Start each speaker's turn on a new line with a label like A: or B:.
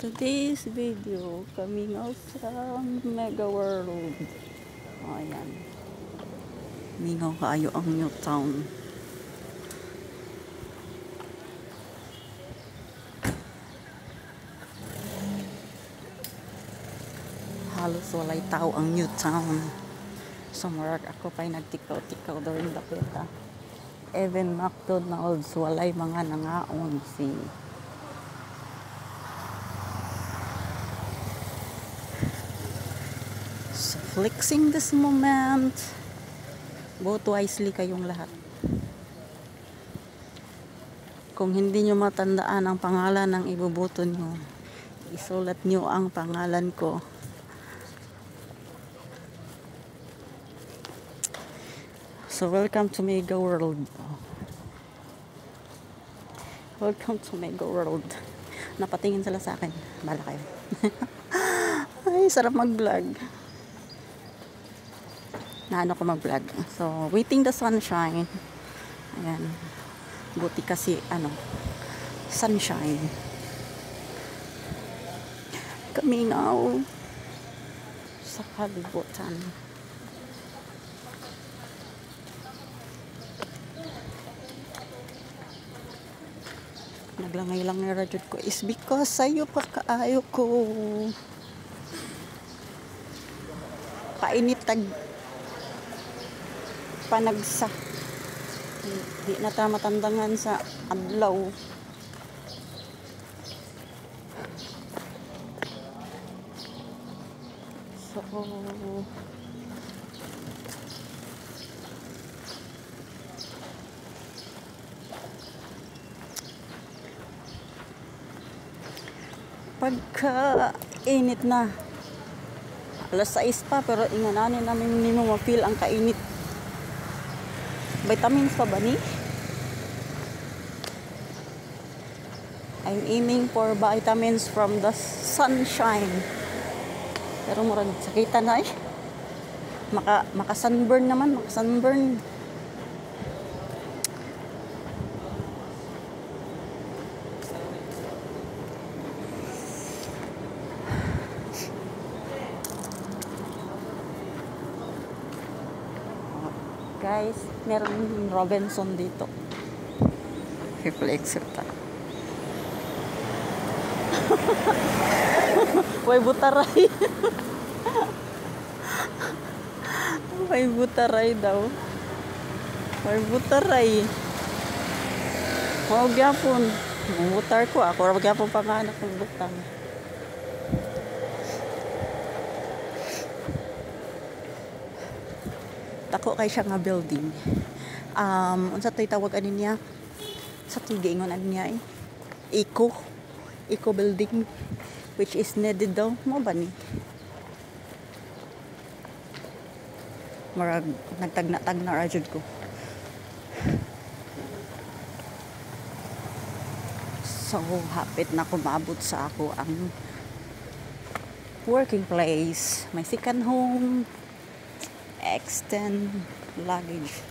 A: Today's video, coming out sa Mega World. O, ayan. Mingaw kaayo ang New Town. Halos walay tao ang New Town. Sumurag ako pa'y nagtikaw-tikaw during the peta. Even McDonald's, walay mga nangaon si flexing this moment. Vote wisely kayong lahat. Kung hindi nyo matandaan ang pangalan ng iboboto nyo, isulat nyo ang pangalan ko. So welcome to Mega World. Welcome to Mega World. Napatingin sila sa akin. Bala kayo. Ay, sarap mag-vlog. Naano ko mag-vlog. So, waiting the sunshine. Ayan. Buti kasi, sunshine. Coming out sa kalibutan. Naglangay lang na radyo ko is because sa'yo pa kaayo ko. Painit tag panagsa. Di na ta matandangan sa adlaw. So pagka init na alas 6 pa pero ingananin namin hindi mo ma-feel ang kainit. Vitamins pa ba ni? I'm aiming for vitamins from the sunshine. Pero murag sakitan na eh. Maka-sunburn naman, maka-sunburn. Guys, meron Robinson dito. Reflexer ta. Way butaray. Way butaray daw. Way butaray. Huwag yapon. Butar ko. Ako huwag yapon pa nga anak ng butang. Tako kay siya nga building. Unsa tay tawag ani niya? Sa tigingon ani niya eh. Eco building which is needed daw mo ba ni? Marag nagtagna-tagna ra jud ko. So hapit na ko maabot sa ako ang working place. My second home. Extend luggage.